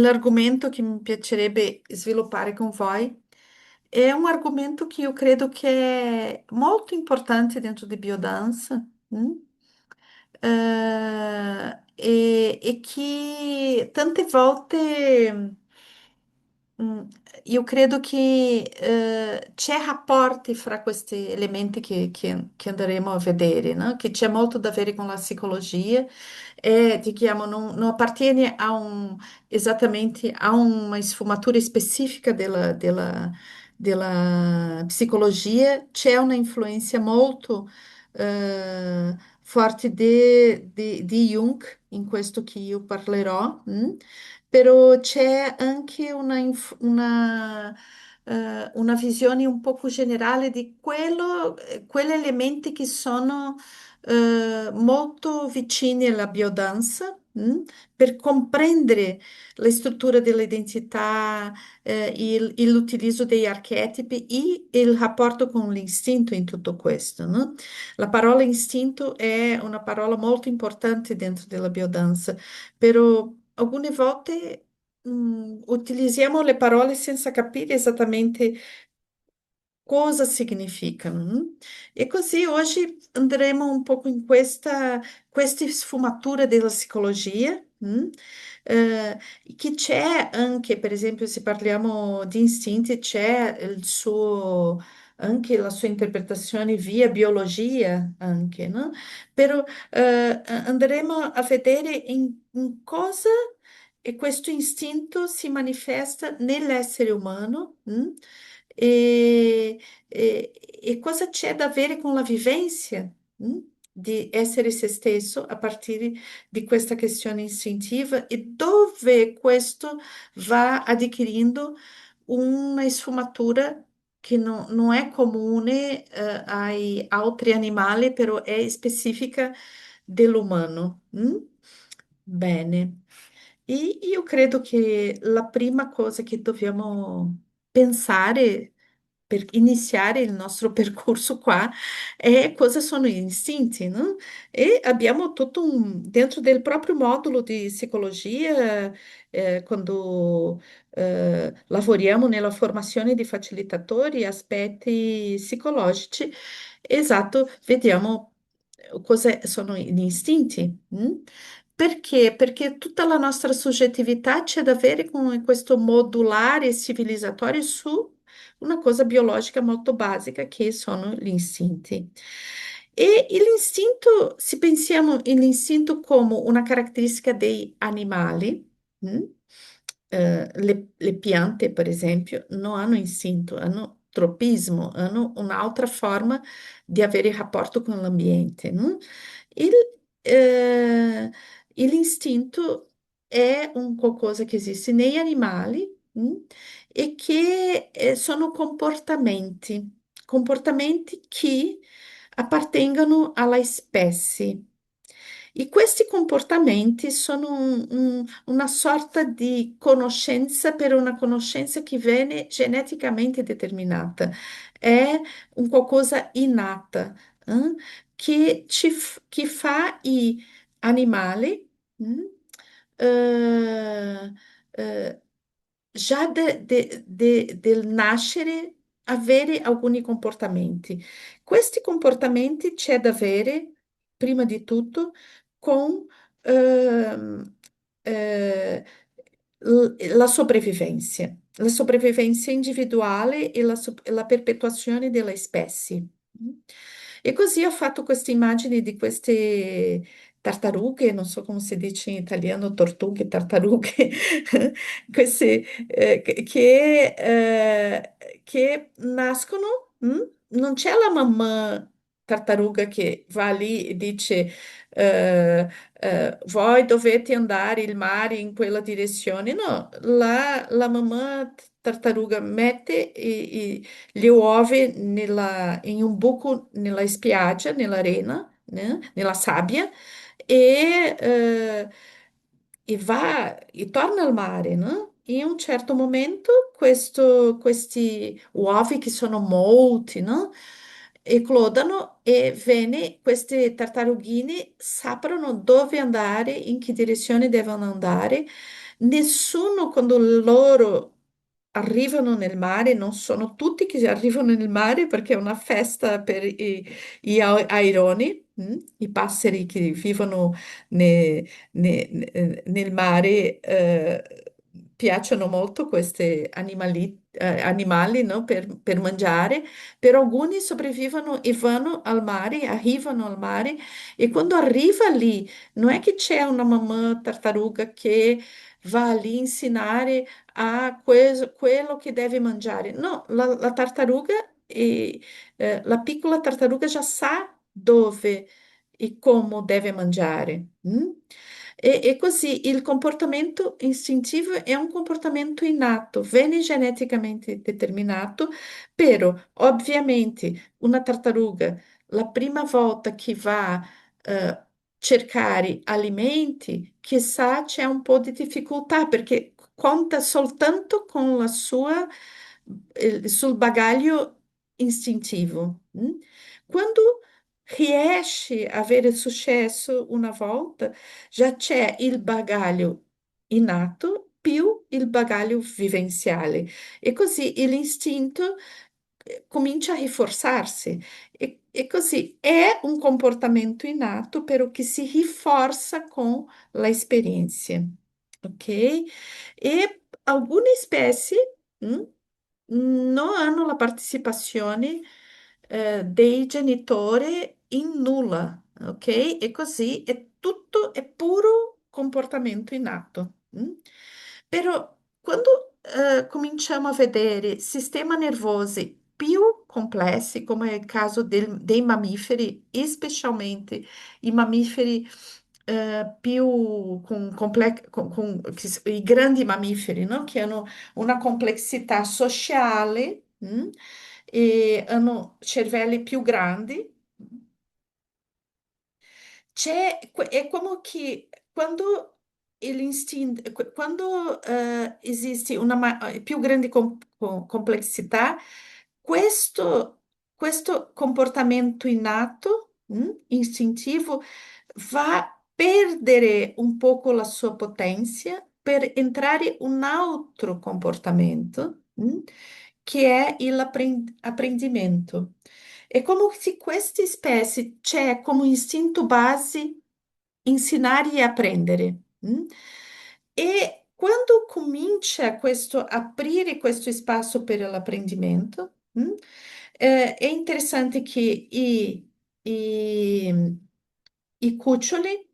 l'argomento che mi piacerebbe sviluppare con voi è un argomento che io credo che è molto importante dentro di biodanza, e che tante volte Mm, io credo che c'è rapporti fra questi elementi che andremo a vedere, no? Che c'è molto da vedere con la psicologia e, diciamo, non appartiene esattamente a uma sfumatura specifica della psicologia, c'è una influenza molto forte di Jung in questo che io parlerò. Però c'è anche una visione un poco generale di quegli elementi che sono molto vicini alla biodanza, per comprendere la struttura dell'identità, l'utilizzo degli archetipi e il rapporto con l'istinto in tutto questo, no? La parola istinto è una parola molto importante dentro della biodanza, però alcune volte utilizziamo le parole senza capire esattamente cosa significano. E così oggi andremo un po' in queste sfumature della psicologia, eh, che c'è anche, per esempio, se parliamo di istinti, c'è anche la sua interpretazione via biologia, anche, no? Però andremo a vedere in cosa questo istinto si manifesta nell'essere umano, e, e cosa c'è da avere con la vivenza, di essere se stesso a partire di questa questione istintiva e dove questo va adquirindo una sfumatura che non è comune, ai altri animali, però è specifica dell'umano. Bene. E io credo che la prima cosa che dobbiamo pensare per iniziare il nostro percorso qua è cosa sono gli istinti, no? E abbiamo tutto dentro del proprio modulo di psicologia, quando lavoriamo nella formazione di facilitatori, aspetti psicologici, esatto, vediamo cosa sono gli istinti. Perché? Perché tutta la nostra soggettività c'è da avere con questo modulare civilizatorio su una cosa biologica molto basica che sono gli istinti. E l'istinto, se pensiamo all'istinto come una caratteristica dei animali, mm? Le piante, per esempio, non hanno istinto, hanno tropismo, hanno un'altra forma di avere rapporto con l'ambiente. Il, eh, l'istinto è un qualcosa che esiste negli animali, e che sono comportamenti che appartengono alla specie. E questi comportamenti sono una sorta di conoscenza per una conoscenza che viene geneticamente determinata, è un qualcosa innata, che fa i animali, eh, eh, già del nascere avere alcuni comportamenti. Questi comportamenti c'è da avere, prima di tutto, con ehm, eh, la sopravvivenza individuale e la perpetuazione della specie. E così ho fatto queste immagini di queste tartarughe, non so come si dice in italiano, tortughe, tartarughe, queste che nascono, non c'è la mamma tartaruga che va lì e dice voi dovete andare il mare in quella direzione. No, la mamma tartaruga mette le uova in un buco nella spiaggia, nell'arena, né? Nella sabbia e va e torna al mare, no? In un certo momento questi uovi che sono molti, no? eclodano e bene, queste tartarughine saprono dove andare, in che direzione devono andare. Nessuno, quando loro arrivano nel mare, non sono tutti che arrivano nel mare perché è una festa per aironi, i passeri che vivono nel mare. Piacciono molto questi animali, no, per mangiare, però alcuni sopravvivono e vanno al mare, arrivano al mare e quando arriva lì non è che c'è una mamma tartaruga che va lì insegnare a quello che deve mangiare. No, la tartaruga, la piccola tartaruga già sa dove e come deve mangiare. E così il comportamento istintivo è un comportamento innato, viene geneticamente determinato, però ovviamente una tartaruga la prima volta che va a cercare alimenti, chissà c'è un po' di difficoltà perché conta soltanto con sul bagaglio istintivo. Quando riesce a avere successo una volta, già c'è il bagaglio innato più il bagaglio vivenziale e così l'istinto comincia a rinforzarsi e così è un comportamento innato, però che si rinforza con la esperienza, ok? E alcune specie mm, non hanno la partecipazione dei genitori in nulla, ok? E così è tutto, è puro comportamento innato. Però quando cominciamo a vedere sistemi nervosi più complessi, come è il caso dei mammiferi, e specialmente i mammiferi più i grandi mammiferi, no? Che hanno una complessità sociale, e hanno cervelli più grandi. È come che quando esiste una più grande complessità, questo, questo comportamento innato, istintivo, va a perdere un poco la sua potenza per entrare un altro comportamento, che è l'apprendimento. È come se queste specie c'è come istinto base insegnare e apprendere. E quando comincia questo aprire questo spazio per l'apprendimento, è interessante che i cuccioli,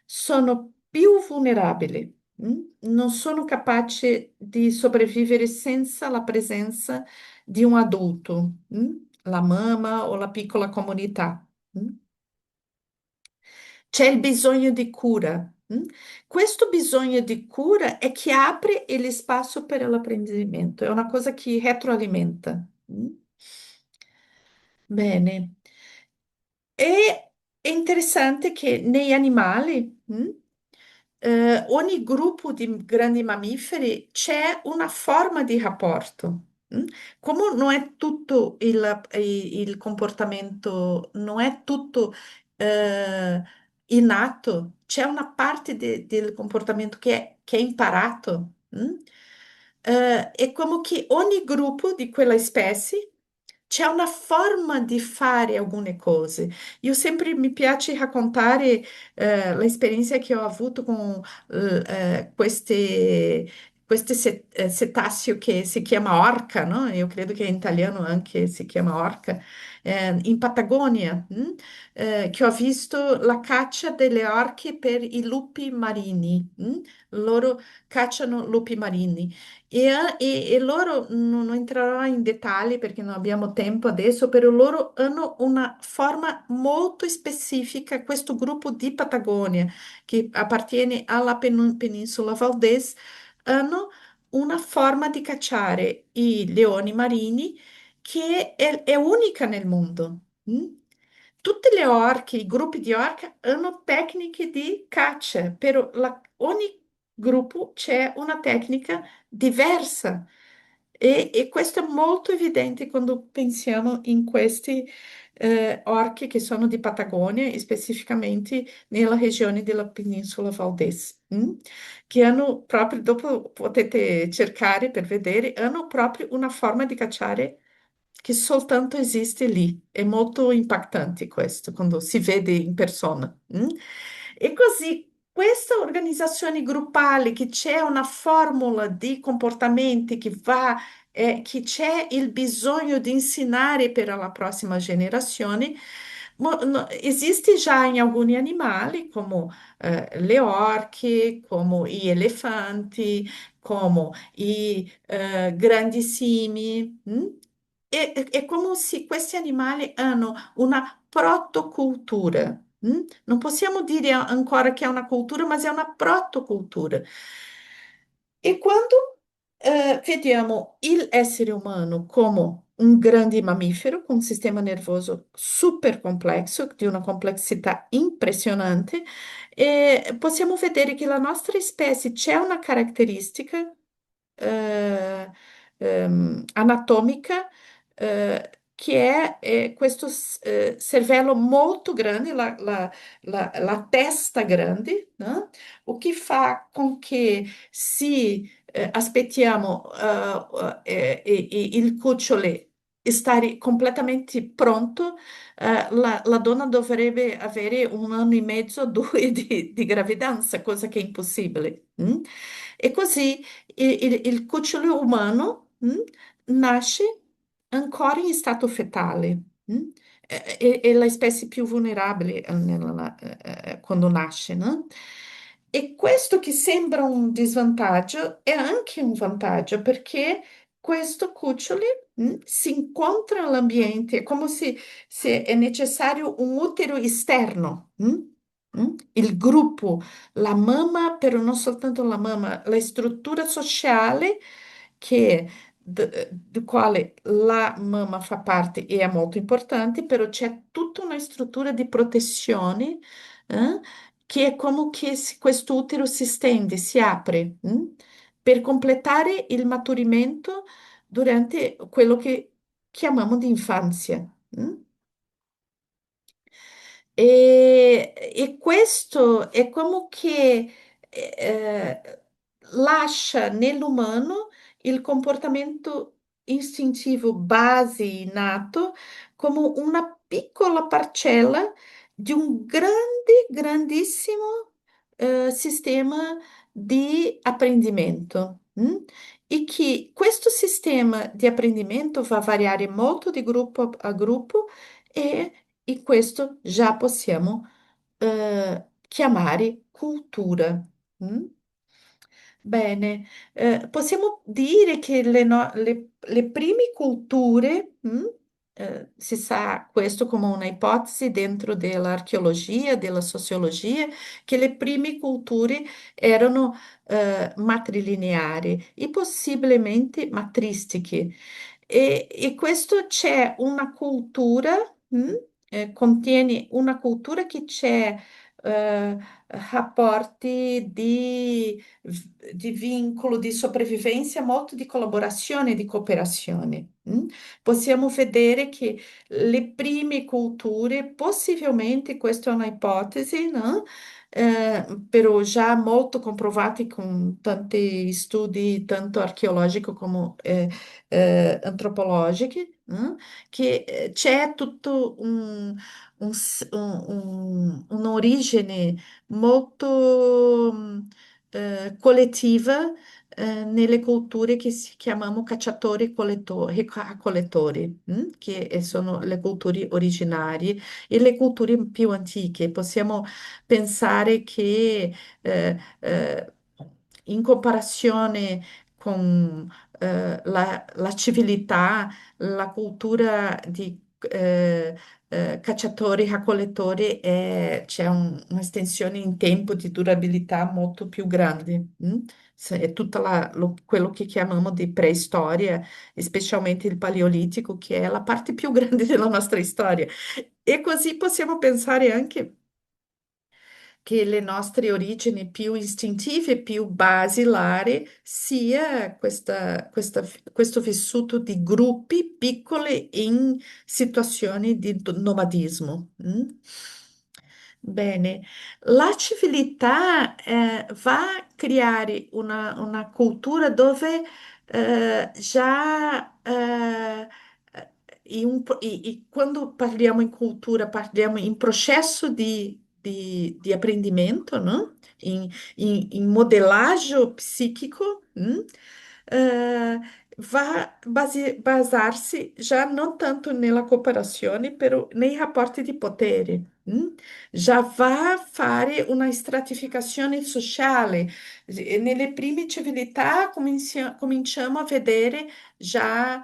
sono più vulnerabili, non sono capaci di sopravvivere senza la presenza di un adulto, la mamma o la piccola comunità. C'è il bisogno di cura. Questo bisogno di cura è che apre lo spazio per l'apprendimento, è una cosa che retroalimenta. Bene. E è interessante che negli animali, ogni gruppo di grandi mammiferi c'è una forma di rapporto. Come non è tutto il comportamento, non è tutto eh, innato, c'è una parte del comportamento che è imparato. È come che ogni gruppo di quella specie c'è una forma di fare alcune cose. Io sempre mi piace raccontare l'esperienza che ho avuto con queste cetaceo che si chiama orca, no? Io credo che in italiano anche si chiama orca, in Patagonia, che ho visto la caccia delle orche per i lupi marini. Loro cacciano lupi marini. E loro, non entrerò in dettagli perché non abbiamo tempo adesso, però loro hanno una forma molto specifica, questo gruppo di Patagonia, che appartiene alla penisola Valdez, hanno una forma di cacciare i leoni marini che è unica nel mondo. Tutte le orche, i gruppi di orche hanno tecniche di caccia, però ogni gruppo c'è una tecnica diversa. E questo è molto evidente quando pensiamo in questi orchi che sono di Patagonia e specificamente nella regione della Penisola Valdez, che hanno proprio, dopo potete cercare per vedere, hanno proprio una forma di cacciare che soltanto esiste lì. È molto impattante questo quando si vede in persona. E così questa organizzazione gruppale, che c'è una formula di comportamenti che va, che c'è il bisogno di insegnare per la prossima generazione, esiste già in alcuni animali, come le orche, come gli elefanti, come i grandissimi. È come se questi animali hanno una protocultura. Non possiamo dire ancora che è una cultura, ma è una protocultura. E quando vediamo il essere umano come un grande mammifero con un sistema nervoso super complesso, di una complessità impressionante, possiamo vedere che la nostra specie c'è una caratteristica eh, anatomica che è questo cervello molto grande, la testa grande, no? O che fa con che se aspettiamo il cucciolo stare completamente pronto, la donna dovrebbe avere 1 anno e mezzo, due di gravidanza, cosa che è impossibile. E così il cucciolo umano nasce ancora in stato fetale. È la specie più vulnerabile quando nasce, no? E questo che sembra un disvantaggio è anche un vantaggio perché questo cucciolo si incontra nell'ambiente, è come se è necessario un utero esterno. Il gruppo, la mamma, però non soltanto la mamma, la struttura sociale che, di quale la mamma fa parte e è molto importante, però c'è tutta una struttura di protezione, eh, che è come che questo utero si stende, si apre, per completare il maturimento durante quello che chiamiamo di infanzia. E questo è come che lascia nell'umano il comportamento istintivo base innato come una piccola parcella di un grande, grandissimo sistema di apprendimento. E che questo sistema di apprendimento va a variare molto di gruppo a gruppo e questo già possiamo chiamare cultura. Mm? Bene, possiamo dire che le prime culture, si sa questo come una ipotesi dentro dell'archeologia, della sociologia, che le prime culture erano matrilineari e possibilmente matristiche. E questo c'è una cultura, contiene una cultura che c'è rapporti di vincolo, di sopravvivenza, molto di collaborazione e di cooperazione. Possiamo vedere che le prime culture, possibilmente, questa è una ipotesi, no? Però già molto comprovati con tanti studi, tanto archeologici come antropologici, che c'è tutto un'origine molto collettiva nelle culture che si chiamano cacciatori-collettori, raccolettori, che sono le culture originarie e le culture più antiche. Possiamo pensare che in comparazione con la civiltà, la cultura di cacciatori-raccolettori c'è un'estensione in tempo di durabilità molto più grande. È tutto quello che chiamiamo di preistoria, e specialmente il Paleolitico, che è la parte più grande della nostra storia. E così possiamo pensare anche che le nostre origini più istintive, più basilari, sia questo vissuto di gruppi piccoli in situazioni di nomadismo. Bene, la civiltà va a creare una cultura dove già quando parliamo in cultura, parliamo in processo di apprendimento, no? In modelagem psíquico, eh, va basar-se já não tanto nella cooperazione, però nei rapporti di potere. Já va a fare una stratificazione sociale. Nelle prime civiltà cominciamo a vedere già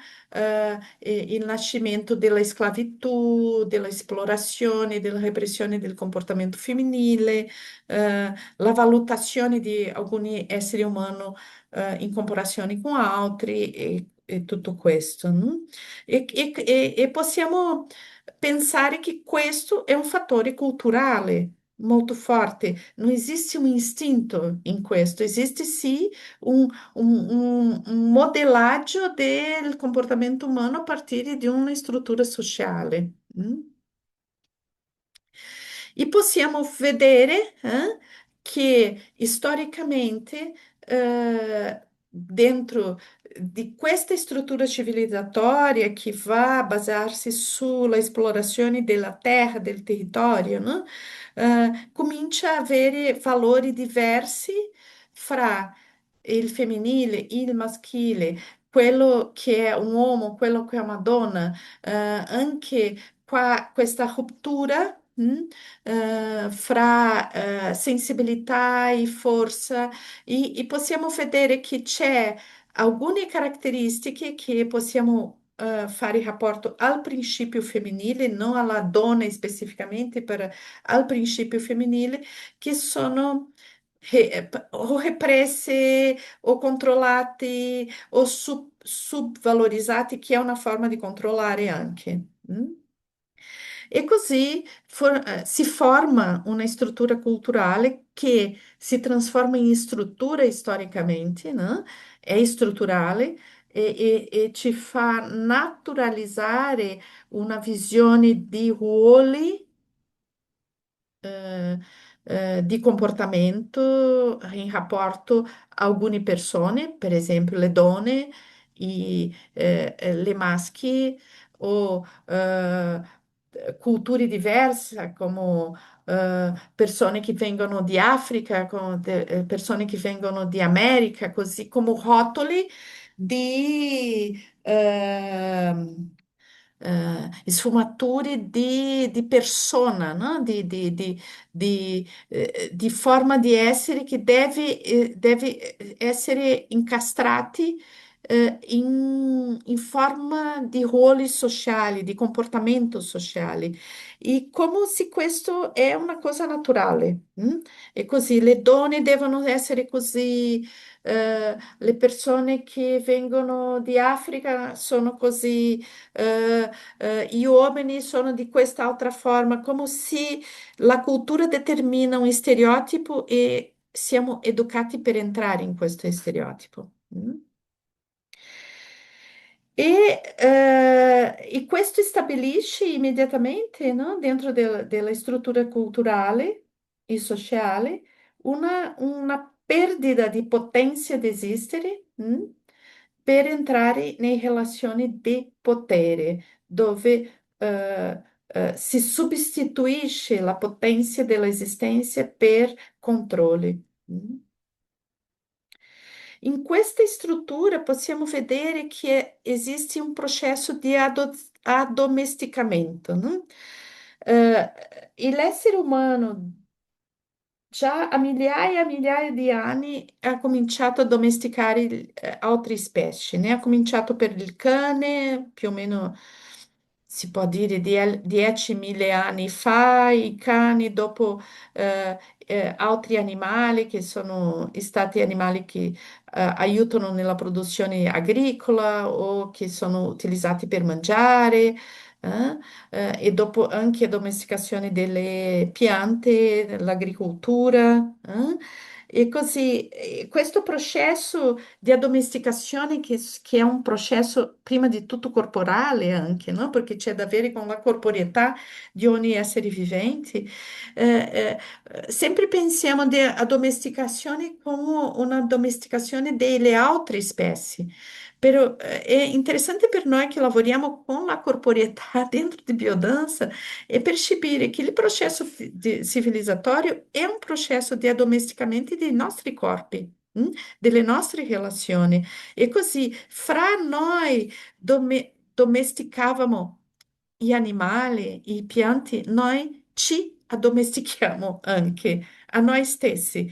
il nascimento della schiavitù, della esplorazione, della repressione del comportamento femminile, la valutazione di alcuni esseri umani in comparazione con altri e tutto questo. No? E possiamo pensare che questo è un fattore culturale molto forte. Non esiste un istinto in questo, esiste sì un modellaggio del comportamento umano a partire di una struttura sociale. E possiamo vedere che storicamente dentro di questa struttura civilizatoria che va a basarsi sulla esplorazione della terra, del territorio, no? Comincia a avere valori diversi fra il femminile, il maschile, quello che è un uomo, quello che è una donna, anche qua questa ruptura. Fra sensibilità e forza e possiamo vedere che c'è alcune caratteristiche che possiamo fare rapporto al principio femminile, non alla donna specificamente, per al principio femminile, che sono o represse o controllati o subvalorizzati, che è una forma di controllare anche. E così si forma una struttura culturale che si trasforma in struttura storicamente, no? È strutturale e ci fa naturalizzare una visione di ruoli eh, di comportamento in rapporto a alcune persone, per esempio le donne, le maschi o culture diverse come persone che vengono di Africa, persone che vengono di America, così come rotoli di sfumature di persona, no? Di forma di essere che deve essere incastrati in forma di ruoli sociali, di comportamento sociale. E come se questo è una cosa naturale. E così le donne devono essere così, le persone che vengono di Africa sono così, gli uomini sono di quest'altra forma, come se la cultura determina un stereotipo e siamo educati per entrare in questo stereotipo. E questo stabilisce immediatamente, no, dentro della struttura culturale e sociale una perdita di potenza di esistere, per entrare in relazioni di potere, dove si sostituisce la potenza dell'esistenza per controlli. In questa struttura possiamo vedere che esiste un processo di addomesticamento, no? L'essere umano già a migliaia e migliaia di anni ha cominciato a domesticare altre specie, né? Ha cominciato per il cane, più o meno si può dire 10.000 anni fa, i cani dopo altri animali che sono stati animali che aiutano nella produzione agricola o che sono utilizzati per mangiare. E dopo anche domesticazione delle piante, l'agricoltura. E così questo processo di addomesticazione che è un processo prima di tutto corporale anche, no? Perché c'è da avere con la corporeità di ogni essere vivente. Sempre pensiamo di addomesticazione come una addomesticazione delle altre specie. Però è interessante per noi che lavoriamo con la corporeità dentro di biodanza e percepire che il processo civilizzatório è un processo di addomesticamento dei nostri corpi, delle nostre relazioni. E così, fra noi domesticavamo gli animali, i pianti, noi ci addomestichiamo anche a noi stessi.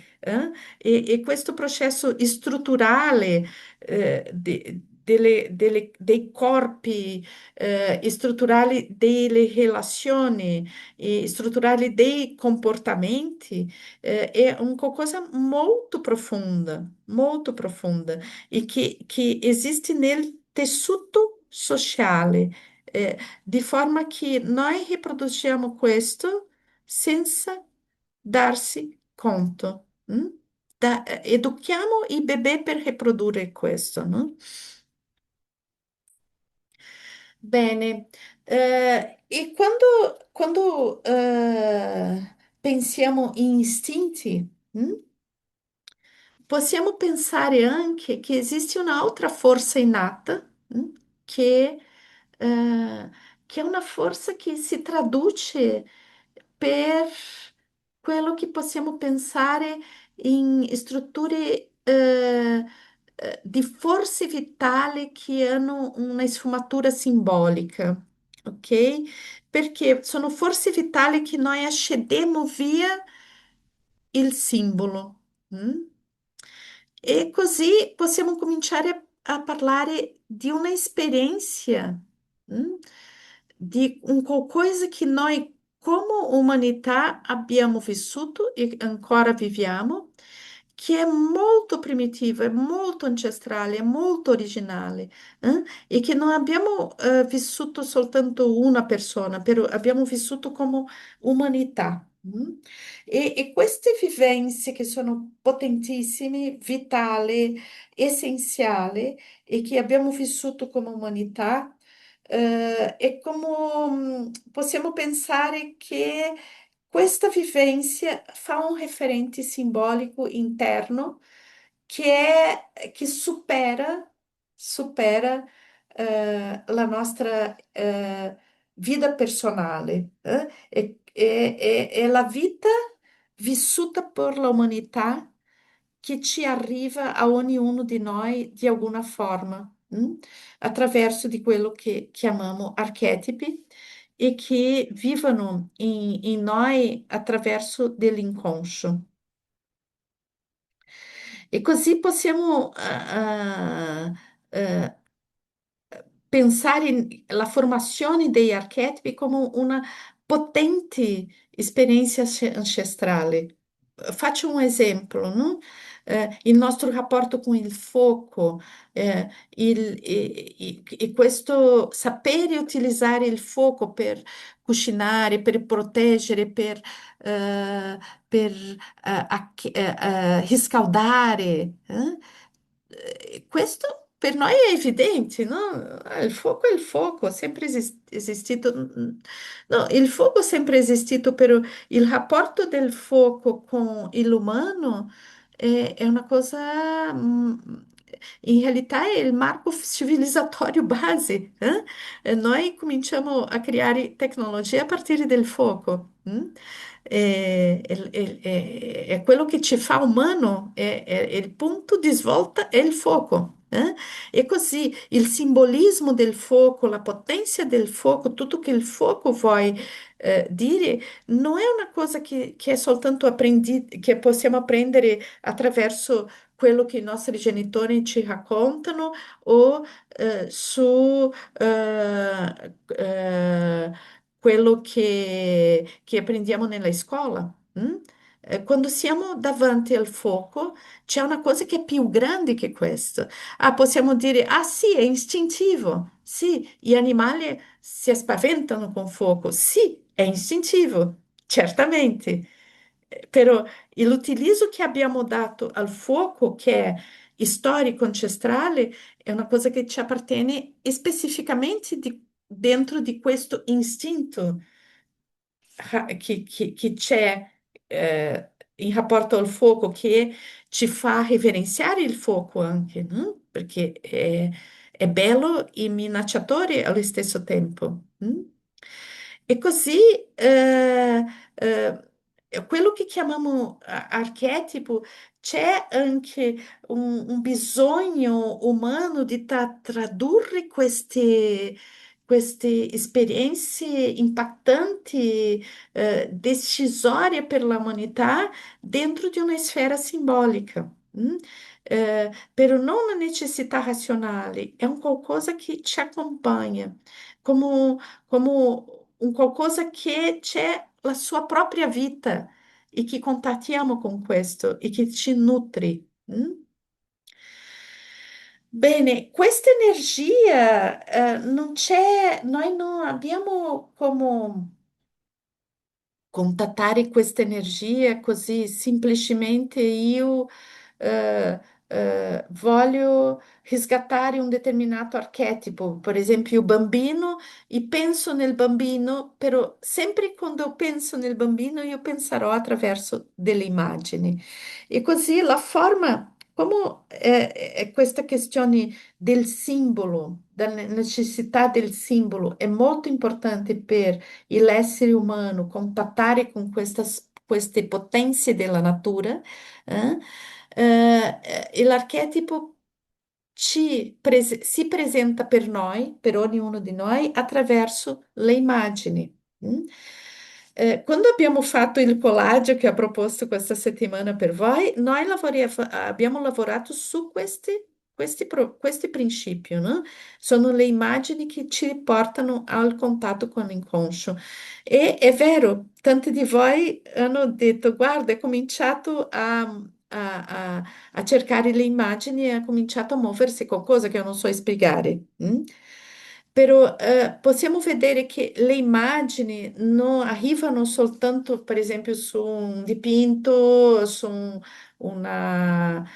E questo processo strutturale dei corpi, strutturali delle relazioni, e strutturali dei comportamenti, è un qualcosa molto profonda, e che esiste nel tessuto sociale, di forma che noi riproduciamo questo senza darsi conto. Educhiamo i bebè per riprodurre questo, no? Bene, e quando pensiamo in istinti, possiamo pensare anche che esiste un'altra forza innata, che, eh, che è una forza che si traduce per quello che possiamo pensare in strutture di forze vitali che hanno una sfumatura simbolica, ok? Perché sono forze vitali che noi accediamo via il simbolo. Mm? E così possiamo cominciare a parlare di una esperienza, mm? Di un qualcosa che noi, come umanità, abbiamo vissuto e ancora viviamo, che è molto primitivo, è molto ancestrale, è molto originale, e che non abbiamo vissuto soltanto una persona, però abbiamo vissuto come umanità. E queste vivenze che sono potentissime, vitali, essenziali e che abbiamo vissuto come umanità, e come possiamo pensare che questa vivenza fa un referente simbolico interno che supera la nostra vita personale. È la vita vissuta per l'umanità che ci arriva a ognuno di noi di alguna forma, attraverso di quello che chiamiamo archetipi e che vivono in noi attraverso dell'inconscio. E così possiamo pensare alla formazione degli archetipi come una potente esperienza ancestrale. Faccio un esempio, no? Il nostro rapporto con il fuoco, e questo sapere utilizzare il fuoco per cucinare, per proteggere, per riscaldare. Questo per noi è evidente, no? Il fuoco è il fuoco, sempre esistito. No, il fuoco è sempre esistito, però il rapporto del fuoco con l'umano è una cosa, in realtà è il marco civilizzatorio base. E noi cominciamo a creare tecnologia a partire del fuoco. È quello che ci fa umano, è il punto di svolta è il fuoco. E così il simbolismo del fuoco, la potenza del fuoco, tutto che il fuoco vuoi dire, non è una cosa che è soltanto che possiamo apprendere attraverso quello che i nostri genitori ci raccontano o su quello che apprendiamo nella scuola. Mm? Quando siamo davanti al fuoco, c'è una cosa che è più grande che questo. Ah, possiamo dire, ah sì, è istintivo. Sì, gli animali si spaventano con fuoco. Sì, è istintivo, certamente. Però l'utilizzo che abbiamo dato al fuoco, che è storico, ancestrale, è una cosa che ci appartiene specificamente dentro di questo istinto che c'è in rapporto al fuoco, che ci fa reverenziare il fuoco anche, no? Perché è bello e minacciatore allo stesso tempo. E così quello che chiamiamo archetipo, c'è anche un bisogno umano di tradurre queste esperienze impattanti, decisorie per l'umanità dentro di una sfera simbolica. Per non una necessità razionale, è un qualcosa che ci accompagna, come un qualcosa che c'è la sua propria vita e che contattiamo con questo e che ci nutre. Bene, questa energia non c'è, noi non abbiamo come contattare questa energia così semplicemente io voglio riscattare un determinato archetipo, per esempio il bambino, e penso nel bambino, però sempre quando io penso nel bambino io penserò attraverso delle immagini. E così la forma, come è questa questione del simbolo, della necessità del simbolo, è molto importante per l'essere umano contattare con queste potenze della natura, eh, e l'archetipo si presenta per noi, per ognuno di noi, attraverso le immagini. mm? Quando abbiamo fatto il collage che ho proposto questa settimana per voi, noi abbiamo lavorato su questi principi, no? Sono le immagini che ci portano al contatto con l'inconscio. E è vero, tanti di voi hanno detto, guarda, è cominciato a cercare le immagini e ha cominciato a muoversi qualcosa che io non so spiegare. Però possiamo vedere che le immagini non arrivano soltanto, per esempio, su un dipinto, su una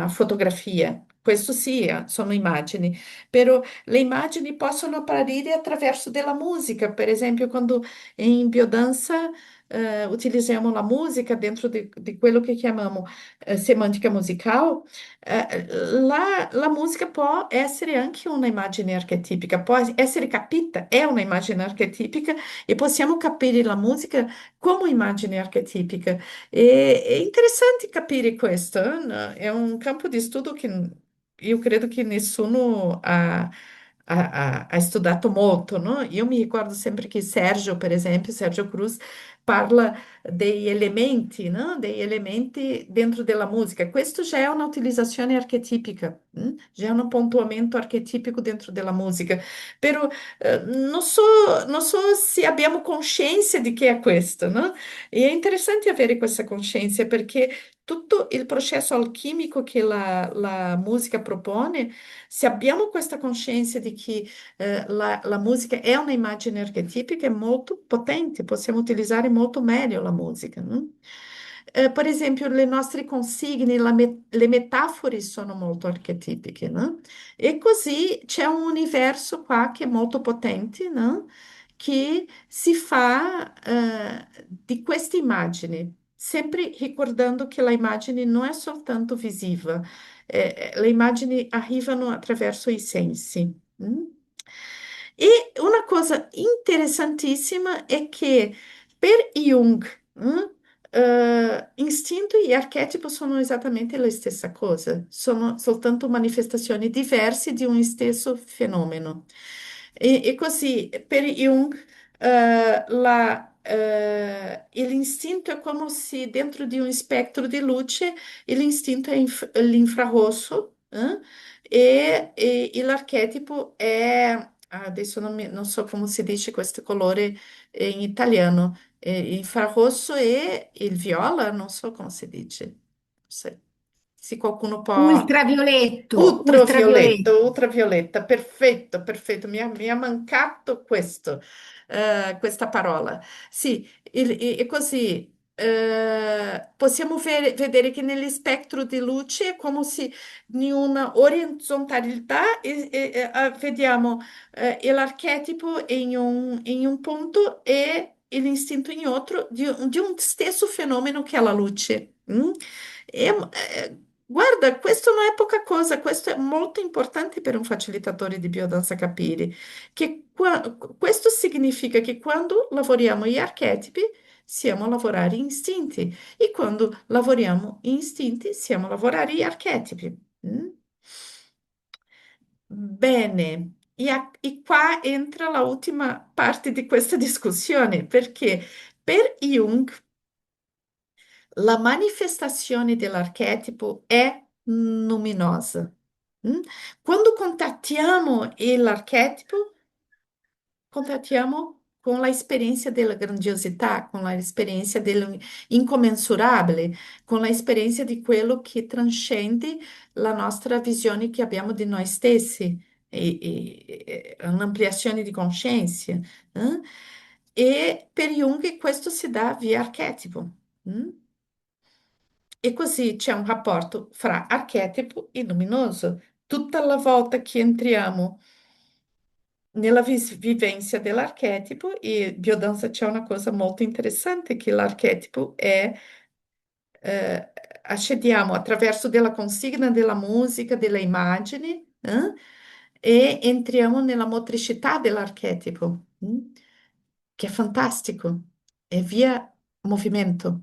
fotografia. Questo sì, sono immagini, però le immagini possono apparire attraverso della musica, per esempio, quando in biodanza utilizziamo la musica dentro di quello che chiamiamo semantica musicale. La musica può essere anche una immagine archetipica, può essere capita, è una immagine archetipica e possiamo capire la musica come immagine archetipica. È interessante capire questo, no? È un campo di studio che io credo che nessuno ha studiato molto, no? Io mi ricordo sempre che Sergio, per esempio, Sergio Cruz, parla degli elementi, no? Degli elementi dentro della musica. Questo già è una utilizzazione archetipica, già è un pontuamento archetipico dentro della musica. Però non so se abbiamo coscienza di che è questo, no? E è interessante avere questa coscienza perché tutto il processo alchimico che la musica propone, se abbiamo questa coscienza di che la musica è una immagine archetipica, è molto potente, possiamo utilizzare molto meglio la musica. No? Per esempio, le nostre consigne, le metafore sono molto archetipiche, no? E così c'è un universo qua che è molto potente, no? Che si fa di queste immagini, sempre ricordando che la immagine non è soltanto visiva, le immagini arrivano attraverso i sensi. E una cosa interessantissima è che per Jung, istinto e archetipo sono esattamente la stessa cosa, sono soltanto manifestazioni diverse di un stesso fenomeno. E così per Jung, l'istinto è come se dentro di un spettro di luce l'istinto è l'infrarosso, e l'archetipo è, adesso non so come si dice questo colore in italiano, infrarosso e il viola, non so come si dice. Se qualcuno può. Ultravioletto, Ultravioletto, ultravioletto. ultravioletta, perfetto, perfetto, mi ha mancato questo, questa parola. Sì, e così possiamo vedere che nello spettro di luce è come se in una orizzontalità vediamo l'archetipo in un punto e l'istinto in altro di un stesso fenomeno che è la luce. E, guarda, questo non è poca cosa, questo è molto importante per un facilitatore di biodanza capire, che questo significa che quando lavoriamo gli archetipi siamo a lavorare in istinti e quando lavoriamo in istinti siamo a lavorare gli archetipi. Mm? Bene, e qua entra la ultima parte di questa discussione, perché per Jung la manifestazione dell'archetipo è luminosa. Mm? Quando contattiamo l'archetipo, contattiamo con la esperienza della grandiosità, con la esperienza dell'incommensurabile, con la esperienza di quello che trascende la nostra visione che abbiamo di noi stessi, e un'ampliazione di coscienza. E per Jung questo si dà via archetipo. Mm? E così c'è un rapporto fra archetipo e luminoso. Tutta la volta che entriamo nella vivência dell'archetipo, e biodanza c'è una cosa molto interessante, che l'archetipo è, accediamo attraverso della consigna della musica, delle immagini, e entriamo nella motricità dell'archetipo, che è fantastico, è via movimento.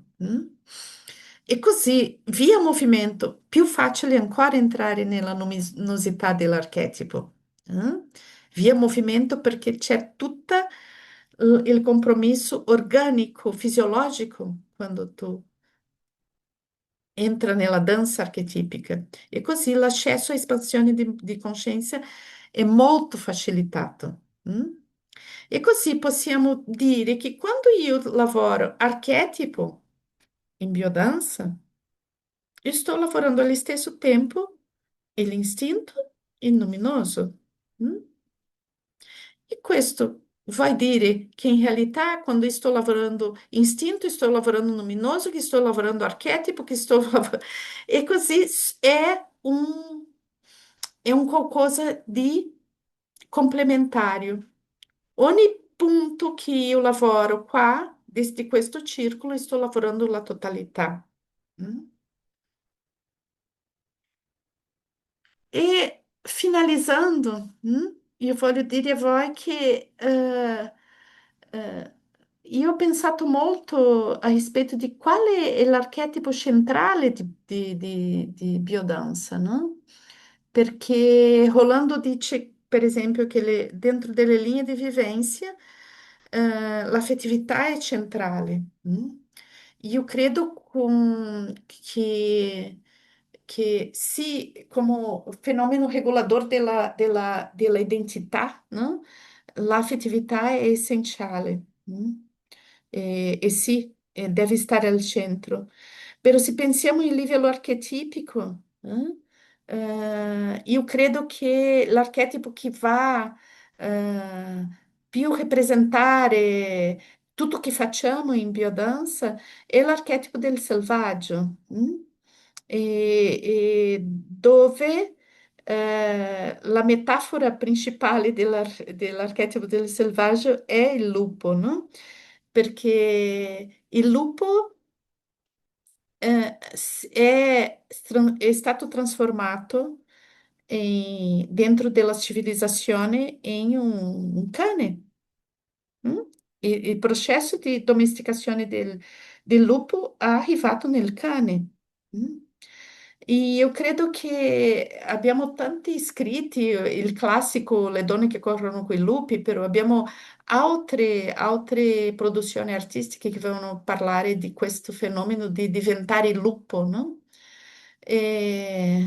E così, via movimento, più facile ancora entrare nella luminosità dell'archetipo. eh? Via movimento perché c'è tutto il compromesso organico, fisiologico, quando tu entra nella danza archetipica. E così l'accesso a espansione di coscienza è molto facilitato. E così possiamo dire che quando io lavoro archetipo in biodanza, io sto lavorando allo stesso tempo l'istinto e il luminoso. mm? E questo vai dire che in realtà quando sto lavorando istinto, sto lavorando luminoso, che sto lavorando archetipo, che sto e così è un qualcosa di complementario. Ogni punto che io lavoro qua, di questo circolo, sto lavorando la totalità. mm? E finalizzando, io voglio dire a voi che eh, io ho pensato molto a rispetto di quale è l'archetipo centrale di biodanza, no? Perché Rolando dice, per esempio, che dentro delle linee di vivenza l'affettività è centrale. Io credo che sì, come fenomeno regolador della identità, no? L'affettività è essenziale. E sì, deve stare al centro. Però se pensiamo in livello archetipico, io credo che l'archetipo che va eh, più rappresentare tutto che facciamo in biodanza è l'archetipo del selvaggio, e dove la metafora principale dell'archetipo del selvaggio è il lupo, no? Perché il lupo è stato trasformato dentro della civilizzazione in un cane. mm? Il processo di domesticazione del lupo è arrivato nel cane. mm? E io credo che abbiamo tanti iscritti, il classico Le donne che corrono coi lupi, però abbiamo altre produzioni artistiche che vengono parlare di questo fenomeno di diventare il lupo, no? E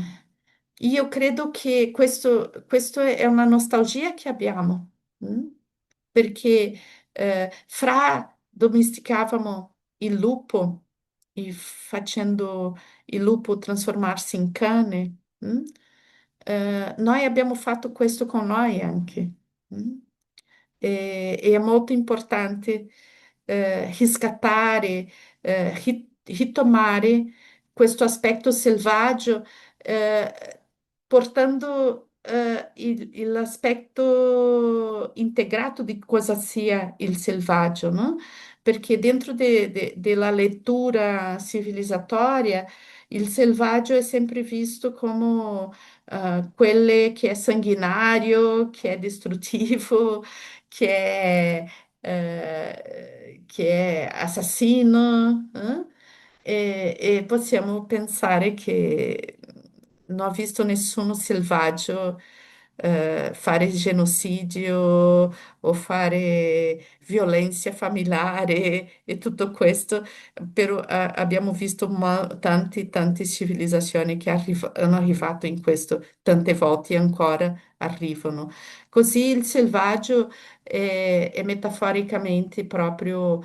io credo che questo è una nostalgia che abbiamo, mm? Perché fra domesticavamo il lupo facendo il lupo trasformarsi in cane. Noi abbiamo fatto questo con noi anche. Mm? E è molto importante riscattare, ritomare questo aspetto selvaggio, portando l'aspetto integrato di cosa sia il selvaggio, no? Perché dentro della lettura civilizatoria il selvaggio è sempre visto come quelle che è sanguinario, che è distruttivo, che è assassino, eh? E possiamo pensare che non ho visto nessuno selvaggio fare genocidio o fare violenza familiare e tutto questo, però abbiamo visto tante civilizzazioni che hanno arrivato in questo, tante volte ancora arrivano. Così il selvaggio è metaforicamente proprio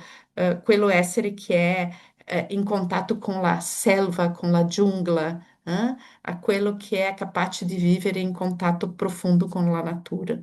quello essere che è in contatto con la selva, con la giungla, a quello che è capace di vivere in contatto profondo con la natura.